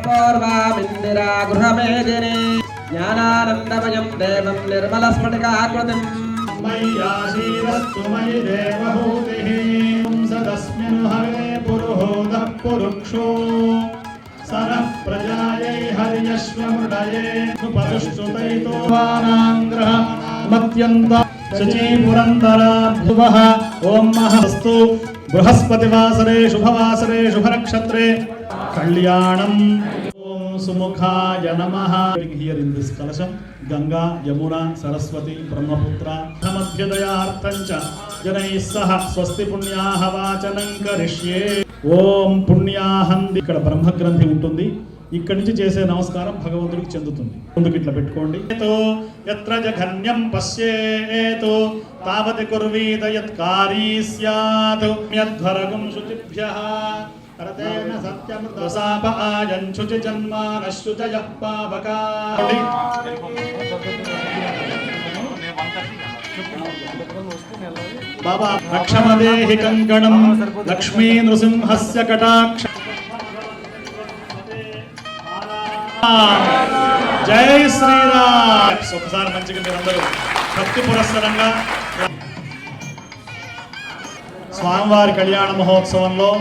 పూర్వామిందిరా గృహమేదిని జ్ఞానానందమయం దేవం నిర్మలస్ఫటికాకృతిం మయ్యాశీరస్తు మయి దేవహూతిః సదస్మిన్ హరే పురుహోదః పురుక్షో సరః ప్రజాయై హర్యశ్వమృడయే ఉపదుష్టుతైతో వానాంగ్రహమత్యంత శచీపురందరాభువః ఓం మహస్తు బృహస్పతివాసరే శుభవాసరే శుభనక్షత్రే కళ్యాణం. ఓం సుముఖాయ నమః. హియర్ ఇన్ దిస్ కలశం గంగా యమునా సరస్వతి బ్రహ్మపుత్ర మధ్యదయార్థం చ జనైః సహ స్వస్తి పుణ్యాః వాచనం కరిష్యే. ఓం పుణ్యాహం. ఇక్కడ బ్రహ్మగ్రంథి ఉంటుంది. ఇక్కడి నుంచి చేసే నమస్కారం భగవంతుడికి చెందుతుంది. ముందుకు ఇట్లా పెట్టుకోండి. యత్ర జఘన్యం పశ్యేతు తావతి కుర్వీత యత్కారీ స్యాత్ యద్వరగం శుచిభ్యః కరతేన సత్యమృతసాప ఆయంశుచి జన్మానశుచయః పావకాః. బాబా రక్షమదేహి కంకణం లక్ష్మీ నృసింహస్య కటాక్ష. జై శ్రీరామ్. ఒకసారి మంచిగా మీరందరూ భక్తి పురస్సరంగా స్వామివారి కళ్యాణ మహోత్సవంలో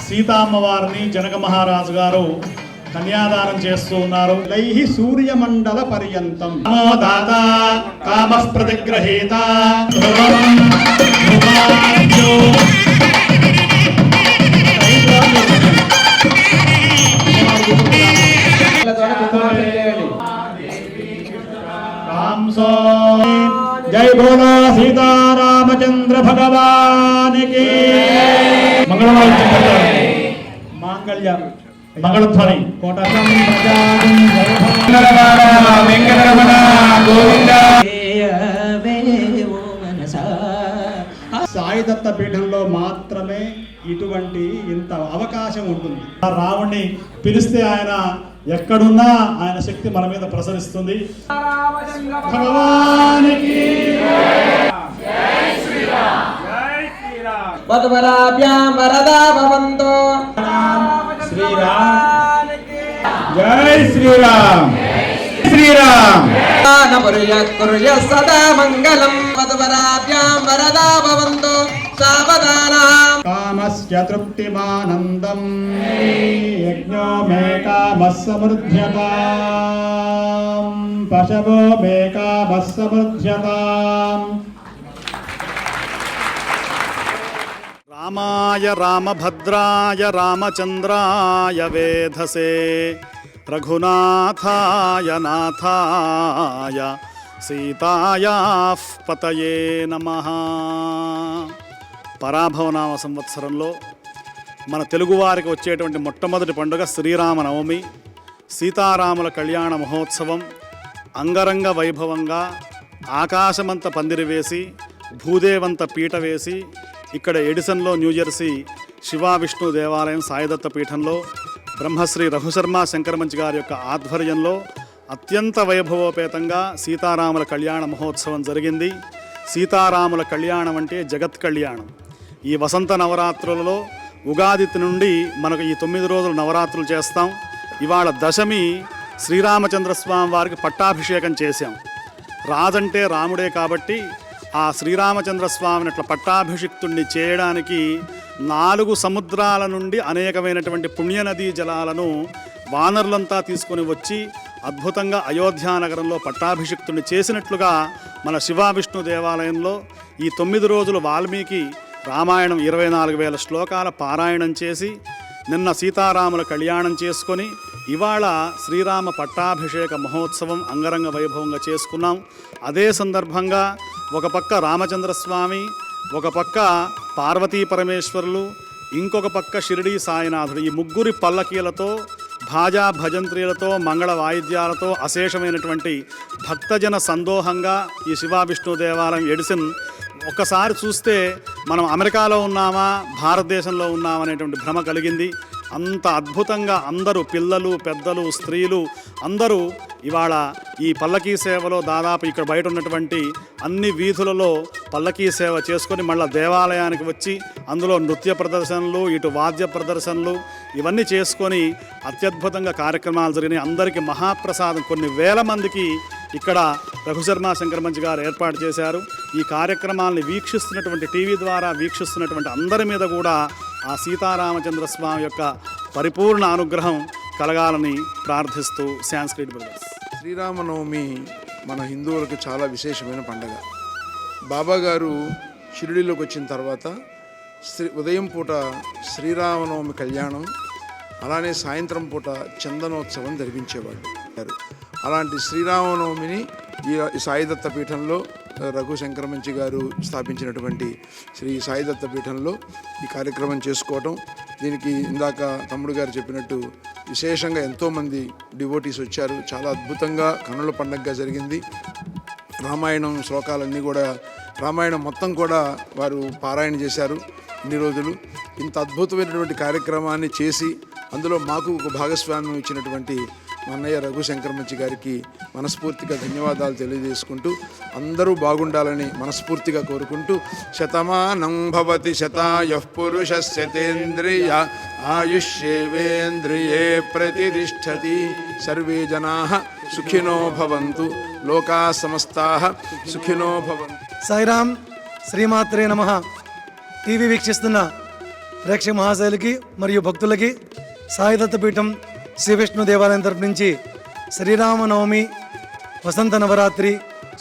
సీతామ్మవారిని జనక మహారాజు గారు కన్యాదానం చేస్తూ ఉన్నారు. లైహి సూర్యమండల పర్యంతం దాత కామ ప్రతిగ్రహీత జై బోలో సీతారామచంద్ర భగవానికి. మాంగళ్య మంగళధ్వని కోటకం సాయిదత్త పీఠంలో మాత్రమే ఇటువంటి ఇంత అవకాశం ఉంటుంది. రావుణ్ణి పిలిస్తే ఆయన ఎక్కడున్నా ఆయన శక్తి మన మీద ప్రసరిస్తుంది. భగవానికి వధువరాభ్యాం వరదా భవంతు. శ్రీరామ్ జై శ్రీరామ్ శ్రీరామ్. కుర్య సదా మంగళం. వధువరాభ్యాం వరదా భవంతు. సావధానం. కామస్య తృప్తిమానందం యజ్ఞో మే కామః సమృద్ధ్యతాం పశవో మే కామః సమృద్ధ్యతాం. రామాయ రామభద్రాయ రామచంద్రాయ వేధసే రఘునాథాయ నాథాయ సీతాయాః పతయే నమః. పరాభవనామ సంవత్సరంలో మన తెలుగువారికి వచ్చేటువంటి మొట్టమొదటి పండుగ శ్రీరామనవమి. సీతారాముల కళ్యాణ మహోత్సవం అంగరంగ వైభవంగా ఆకాశమంత పందిరి వేసి భూదేవంత పీట వేసి ఇక్కడ ఎడిసన్లో న్యూజెర్సీ శివా విష్ణు దేవాలయం సాయిదత్త పీఠంలో బ్రహ్మశ్రీ రఘుశర్మ శంకరమంచి గారి యొక్క ఆధ్వర్యంలో అత్యంత వైభవోపేతంగా సీతారాముల కళ్యాణ మహోత్సవం జరిగింది. సీతారాముల కళ్యాణం అంటే జగత్ కళ్యాణం. ఈ వసంత నవరాత్రులలో ఉగాది నుండి మనకు ఈ 9 రోజులు నవరాత్రులు చేస్తాం. ఇవాళ దశమి శ్రీరామచంద్రస్వామి వారికి పట్టాభిషేకం చేశాం. రాజంటే రాముడే కాబట్టి ఆ శ్రీరామచంద్రస్వామిని అట్లా పట్టాభిషిక్తుణ్ణి చేయడానికి 4 సముద్రాల నుండి అనేకమైనటువంటి పుణ్యనదీ జలాలను వానరులంతా తీసుకొని వచ్చి అద్భుతంగా అయోధ్యానగరంలో పట్టాభిషిక్తుణ్ణి చేసినట్లుగా మన శివా విష్ణు దేవాలయంలో ఈ 9 రోజులు వాల్మీకి రామాయణం 24,000 శ్లోకాల పారాయణం చేసి నిన్న సీతారాముల కళ్యాణం చేసుకొని ఇవాళ శ్రీరామ పట్టాభిషేక మహోత్సవం అంగరంగ వైభవంగా చేసుకున్నాం. అదే సందర్భంగా ఒక పక్క రామచంద్రస్వామి, ఒక పక్క పార్వతీ పరమేశ్వరులు, ఇంకొక పక్క షిరిడీ సాయినాథుడు, ఈ ముగ్గురి పల్లకీలతో భాజా భజంత్రీలతో మంగళ వాయిద్యాలతో అశేషమైనటువంటి భక్తజన సందోహంగా ఈ శివా విష్ణు దేవాలయం ఎడిసిన్ ఒక్కసారి చూస్తే మనం అమెరికాలో ఉన్నామా భారతదేశంలో ఉన్నామా అనేటువంటి భ్రమ కలిగింది. అంత అద్భుతంగా అందరూ పిల్లలు పెద్దలు స్త్రీలు అందరూ ఇవాళ ఈ పల్లకీ సేవలో దాదాపు ఇక్కడ బయట ఉన్నటువంటి అన్ని వీధులలో పల్లకీ సేవ చేసుకొని మళ్ళీ దేవాలయానికి వచ్చి అందులో నృత్య ప్రదర్శనలు, ఇటు వాద్య ప్రదర్శనలు ఇవన్నీ చేసుకొని అత్యద్భుతంగా కార్యక్రమాలు జరిగినాయి. అందరికీ మహాప్రసాదం కొన్ని వేల మందికి ఇక్కడ రఘుశర్మ శంకరమంచి గారు ఏర్పాటు చేశారు. ఈ కార్యక్రమాలను వీక్షిస్తున్నటువంటి టీవీ ద్వారా వీక్షిస్తున్నటువంటి అందరి మీద కూడా ఆ సీతారామచంద్ర స్వామి యొక్క పరిపూర్ణ అనుగ్రహం కలగాలని ప్రార్థిస్తూ సాంస్క్రిట్ బ్రదర్స్. శ్రీరామనవమి మన హిందువులకు చాలా విశేషమైన పండగ. బాబా గారు షిరిడీలోకి వచ్చిన తర్వాత ఉదయం పూట శ్రీరామనవమి కళ్యాణం, అలానే సాయంత్రం పూట చందనోత్సవం జరిపించేవాళ్ళు. అలాంటి శ్రీరామనవమిని ఈ సాయిదత్త పీఠంలో రఘు శంకరమంచి గారు స్థాపించినటువంటి శ్రీ సాయిదత్త పీఠంలో ఈ కార్యక్రమం చేసుకోవటం, దీనికి ఇందాక తమ్ముడు గారు చెప్పినట్టు విశేషంగా ఎంతోమంది డివోటీస్ వచ్చారు. చాలా అద్భుతంగా కన్నుల పండగగా జరిగింది. రామాయణం శ్లోకాలన్నీ కూడా, రామాయణం మొత్తం కూడా వారు పారాయణ చేశారు ఇన్ని రోజులు. ఇంత అద్భుతమైనటువంటి కార్యక్రమాన్ని చేసి అందులో మాకు ఒక భాగస్వామ్యం ఇచ్చినటువంటి మా అన్నయ్య రఘు శంకరమంచి గారికి మనస్ఫూర్తిగా ధన్యవాదాలు తెలియజేసుకుంటూ, అందరూ బాగుండాలని మనస్ఫూర్తిగా కోరుకుంటూ, శతమానం భవతి శతాయః పురుషస్యతేంద్రియ ఆయుష్యేవేంద్రియే ప్రతిష్టతి, సర్వే జనాః సుఖినో భవంతు, లోకాః సమస్తాః సుఖినో భవంతు. సాయిరామ్, శ్రీమాత్రే నమః. టీవీ వీక్షిస్తున్న ప్రేక్షక మహాశైలకి మరియు భక్తులకి సాయిదత్త పీఠం శ్రీ విష్ణు దేవాలయం తరపు నుంచి శ్రీరామనవమి వసంత నవరాత్రి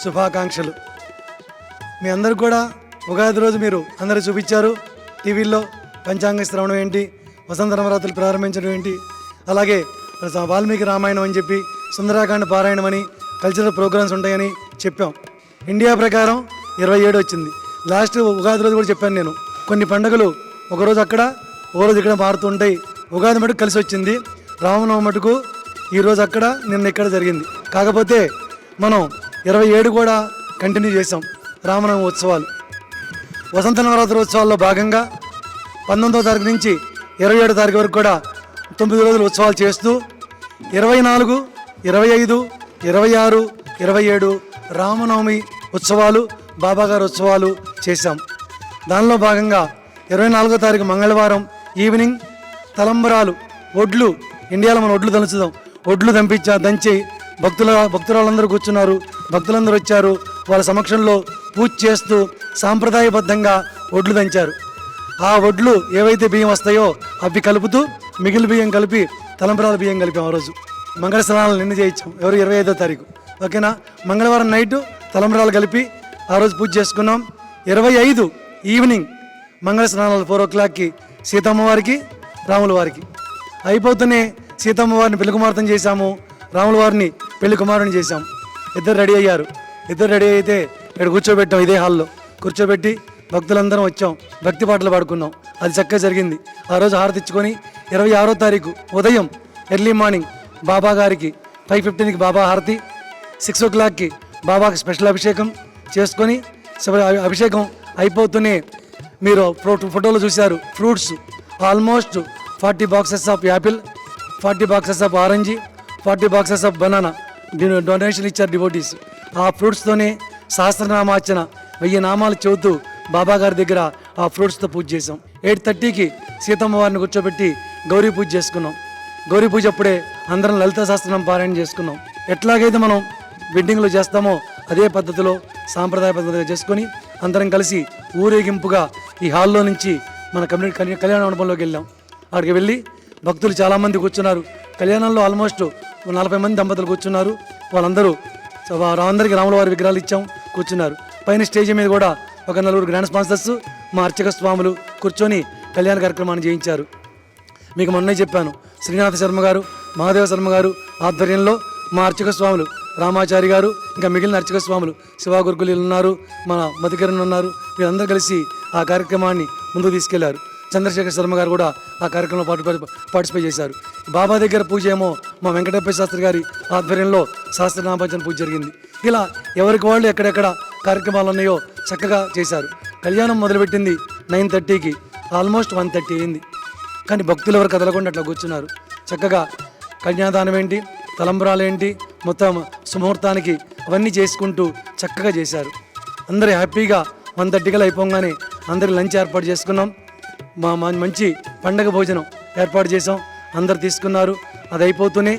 శుభాకాంక్షలు. మీ అందరు కూడా ఉగాది రోజు మీరు అందరూ చూపించారు టీవీల్లో పంచాంగ శ్రవణం ఏంటి, వసంత నవరాత్రులు ప్రారంభించడం ఏంటి, అలాగే వాల్మీకి రామాయణం అని చెప్పి సుందరాకాండ పారాయణం అని కల్చరల్ ప్రోగ్రామ్స్ ఉంటాయని చెప్పాం. ఇండియా ప్రకారం 27 వచ్చింది. లాస్ట్ ఉగాది రోజు కూడా చెప్పాను నేను, కొన్ని పండుగలు ఒకరోజు అక్కడ ఒకరోజు ఇక్కడ మారుతుంటాయి. ఉగాది మటుకు కలిసి వచ్చింది, రామనవమి మటుకు ఈరోజు అక్కడ నిన్న ఇక్కడ జరిగింది. కాకపోతే మనం 27 కూడా కంటిన్యూ చేసాం రామనవమి ఉత్సవాలు. వసంత నవరాత్రి ఉత్సవాల్లో భాగంగా 19వ తారీఖు నుంచి 27వ తారీఖు వరకు కూడా 9 రోజులు ఉత్సవాలు చేస్తూ 24, 25, 26, 27 రామనవమి ఉత్సవాలు, బాబాగారు ఉత్సవాలు చేశాం. దానిలో భాగంగా 24వ తారీఖు మంగళవారం ఈవినింగ్ తలంబరాలు, ఒడ్లు, ఇండియాలో మనం ఒడ్లు దంచుదాం, ఒడ్లు దంచి భక్తులందరూ కూర్చున్నారు, భక్తులందరూ వచ్చారు. వాళ్ళ సమక్షంలో పూజ చేస్తూ సాంప్రదాయబద్ధంగా ఒడ్లు దంచారు. ఆ ఒడ్లు ఏవైతే బియ్యం వస్తాయో అవి కలుపుతూ మిగిలిన బియ్యం కలిపి తలంబరాల బియ్యం కలిపాం. ఆ రోజు మంగళ స్నానాలు నిన్న చేయించాం, ఎవరు 25వ తారీఖు, ఓకేనా. మంగళవారం నైటు తలంబరాలు కలిపి ఆ రోజు పూజ చేసుకున్నాం. 25 ఈవినింగ్ మంగళ స్నానాలు 4 o'clockకి సీతమ్మ వారికి, రాముల వారికి అయిపోతూనే సీతమ్మ వారిని పెళ్లి కుమార్తెను చేశాము, రాముల వారిని పెళ్లి కుమారుని చేశాం. ఇద్దరు రెడీ అయ్యారు. ఇద్దరు రెడీ అయితే ఇక్కడ కూర్చోబెట్టాం, ఇదే హాల్లో కూర్చోబెట్టి భక్తులందరం వచ్చాం, భక్తి పాటలు పాడుకున్నాం. అది చక్కగా జరిగింది. ఆ రోజు హారతి ఇచ్చుకొని 26వ తారీఖు ఉదయం ఎర్లీ మార్నింగ్ బాబా గారికి 5:15కి బాబా హారతి, 6 o'clockకి బాబాకి స్పెషల్ అభిషేకం చేసుకొని, అభిషేకం అయిపోతూనే మీరు ఫోటోలో చూశారు fruits almost 40 boxes of Apple, 40 boxes of orange, 40 boxes of banana donation ఇచ్చారు డివోటీస్. ఆ ఫ్రూట్స్తోనే సహస్రనామార్చన 1000 నామాలు చెబుతూ బాబా గారి దగ్గర ఆ ఫ్రూట్స్తో పూజ చేసాం. 8:30కి సీతమ్మ వారిని కూర్చోబెట్టి గౌరీ పూజ చేసుకున్నాం. గౌరీ పూజ అప్పుడే అందరం లలితా సహస్రనామం పారాయణ చేసుకున్నాం. ఎట్లాగైతే మనం వెడ్డింగ్లో చేస్తామో అదే పద్ధతిలో సాంప్రదాయ పద్ధతిగా చేసుకొని అందరం కలిసి ఊరేగింపుగా ఈ హాల్లో నుంచి మన కళ్యాణ మండపంలోకి వెళ్ళాం. అక్కడికి వెళ్ళి భక్తులు చాలామంది కూర్చున్నారు. కళ్యాణంలో ఆల్మోస్ట్ 40 మంది దంపతులు కూర్చున్నారు. వాళ్ళందరూ రాముల వారి విగ్రహాలు ఇచ్చాం, కూర్చున్నారు. పైన స్టేజ్ మీద కూడా ఒక 4 గ్రాండ్ స్పాన్సర్స్, మా అర్చక స్వాములు కూర్చొని కళ్యాణ కార్యక్రమాన్ని చేయించారు. మీకు మొన్నే చెప్పాను, శ్రీనాథ శర్మ గారు, మహాదేవ శర్మ గారు ఆధ్వర్యంలో మా అర్చక స్వాములు రామాచారి గారు, ఇంకా మిగిలిన అర్చక స్వాములు శివా గురుకులు ఉన్నారు, మన మధుకరణ్ ఉన్నారు, వీళ్ళందరూ కలిసి ఆ కార్యక్రమాన్ని ముందుకు తీసుకెళ్లారు. చంద్రశేఖర్ శర్మ గారు కూడా ఆ కార్యక్రమంలో పార్టిసిపేట్ చేశారు. బాబా దగ్గర పూజ ఏమో మా వెంకటప్ప శాస్త్రి గారి ఆధ్వర్యంలో సహస్రనామభజన పూజ జరిగింది. ఇలా ఎవరికి వాళ్ళు ఎక్కడెక్కడ కార్యక్రమాలు ఉన్నాయో చక్కగా చేశారు. కళ్యాణం మొదలుపెట్టింది 9:30కి, ఆల్మోస్ట్ 1:30 అయింది. కానీ భక్తులు ఎవరు కదలకుండా అట్లా కూర్చున్నారు. చక్కగా కన్యాదానం ఏంటి, తలంబరాలు ఏంటి, మొత్తం సుముహూర్తానికి అవన్నీ చేసుకుంటూ చక్కగా చేశారు. అందరూ హ్యాపీగా 1:30 అయిపోగానే అందరికి లంచ్ ఏర్పాటు చేసుకున్నాం. మంచి పండగ భోజనం ఏర్పాటు చేసాం. అందరు తీసుకున్నారు. అది అయిపోతూనే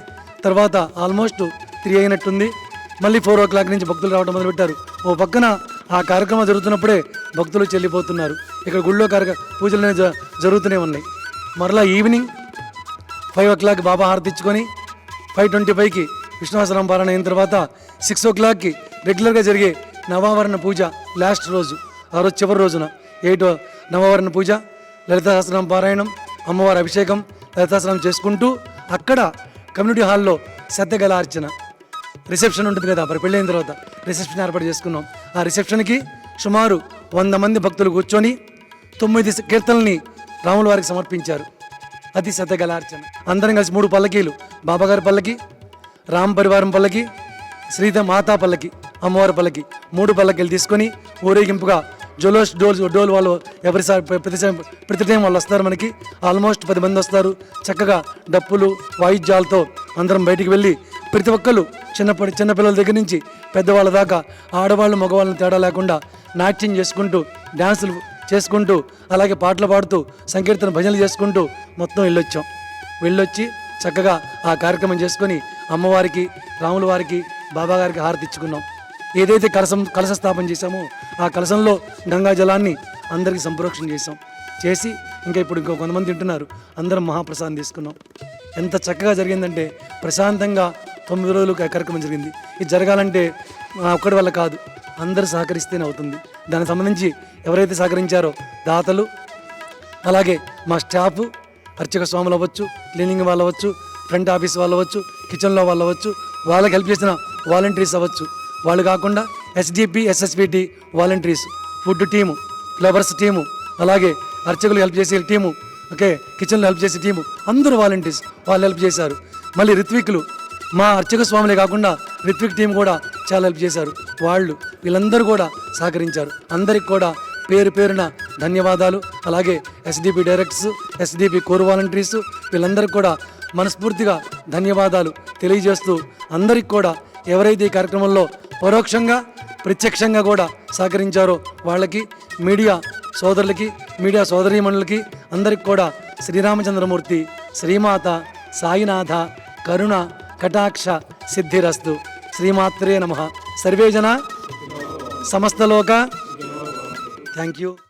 తర్వాత ఆల్మోస్ట్ 3 అయినట్టుంది. మళ్ళీ 4 o'clock నుంచి భక్తులు రావడం మొదలుపెట్టారు. ఓ పక్కన ఆ కార్యక్రమం జరుగుతున్నప్పుడే భక్తులు చెల్లిపోతున్నారు. ఇక్కడ గుళ్ళో పూజలు జరుగుతూనే ఉన్నాయి. మరలా ఈవినింగ్ 5 o'clock బాబా హారతి ఇచ్చుకొని 5:25కి విష్ణుసహస్రనామ పారాయణ అయిన తర్వాత 6 o'clockకి రెగ్యులర్గా జరిగే నవావరణ పూజ లాస్ట్ రోజు, ఆ రోజు చివరి రోజున 8 నవావరణ పూజ, లలితా సహస్రనామ పారాయణం, అమ్మవారి అభిషేకం, లలితా సహస్రనామం చేసుకుంటూ అక్కడ కమ్యూనిటీ హాల్లో సత్యగలార్చన రిసెప్షన్ ఉంటుంది కదా, మరి పెళ్ళైన తర్వాత రిసెప్షన్ ఏర్పాటు చేసుకున్నాం. ఆ రిసెప్షన్కి సుమారు 100 మంది భక్తులు కూర్చొని 9 కీర్తనల్ని రాముల వారికి సమర్పించారు. అది సత్యగలార్చన. అందరం కలిసి 3 పల్లకీలు, బాబాగారి పల్లకి, రామ్ పరివారం పల్లకి, శ్రీత మాతా పల్లకి, అమ్మవారి పల్లకి, 3 పల్లకీలు తీసుకొని ఊరేగింపుగా డోల్ వాళ్ళు ప్రతి టైం వాళ్ళు వస్తారు. మనకి ఆల్మోస్ట్ 10 మంది వస్తారు. చక్కగా డప్పులు వాయిద్యాలతో అందరం బయటికి వెళ్ళి ప్రతి ఒక్కరు చిన్నపిల్లల దగ్గర నుంచి పెద్దవాళ్ళ దాకా ఆడవాళ్ళు మగవాళ్ళని తేడా లేకుండా నాట్యం చేసుకుంటూ డ్యాన్సులు చేసుకుంటూ అలాగే పాటలు పాడుతూ సంకీర్తన భజనలు చేసుకుంటూ మొత్తం వెళ్ళొచ్చి చక్కగా ఆ కార్యక్రమం చేసుకొని అమ్మవారికి, రాముల వారికి, బాబా గారికి హారతి ఇచ్చుకున్నాం. ఏదైతే కలశ స్థాపన చేశామో ఆ కలశంలో గంగా జలాన్ని అందరికీ సంప్రోక్షణ చేసి ఇంకా ఇప్పుడు కొంతమంది తింటున్నారు. అందరం మహాప్రసాదం తీసుకున్నాం. ఎంత చక్కగా జరిగిందంటే ప్రశాంతంగా 9 రోజులు కార్యక్రమం జరిగింది. ఇది జరగాలంటే ఒక్కడి వల్ల కాదు, అందరూ సహకరిస్తేనే అవుతుంది. దానికి సంబంధించి ఎవరైతే సహకరించారో దాతలు, అలాగే మా స్టాఫ్, అర్చక స్వాములు అవ్వచ్చు, క్లీనింగ్ వాళ్ళు అవ్వచ్చు, ఫ్రంట్ ఆఫీస్ వాళ్ళు అవ్వచ్చు, కిచెన్లో వాళ్ళు అవ్వచ్చు, వాళ్ళకి హెల్ప్ చేసిన వాలంటీర్స్ అవ్వచ్చు, వాళ్ళు కాకుండా SDP SSPT volunteers, food team, flowers team, అలాగే అర్చకులు హెల్ప్ చేసే టీము, ఓకే, కిచెన్లో హెల్ప్ చేసే టీము, అందరూ వాలంటీర్స్ వాళ్ళు హెల్ప్ చేశారు. మళ్ళీ రిత్విక్లు, మా అర్చక స్వాములే కాకుండా రిత్విక్ టీం కూడా చాలా హెల్ప్ చేశారు. వీళ్ళందరూ కూడా సహకరించారు. అందరికి కూడా పేరున ధన్యవాదాలు. అలాగే SDP directors, SDP core volunteers వీళ్ళందరికీ కూడా మనస్ఫూర్తిగా ధన్యవాదాలు తెలియజేస్తూ అందరికి కూడా ఎవరైతే ఈ కార్యక్రమంలో పరోక్షంగా ప్రత్యక్షంగా కూడా సహకరించారో వాళ్ళకి, మీడియా సోదరులకి, మీడియా సోదరీమణులకి అందరికి కూడా శ్రీరామచంద్రమూర్తి, శ్రీమాత సాయినాథ కరుణ కటాక్ష సిద్ధిరస్తు. శ్రీమాత్రే నమః. సర్వే జన సమస్తలోక. Thank you.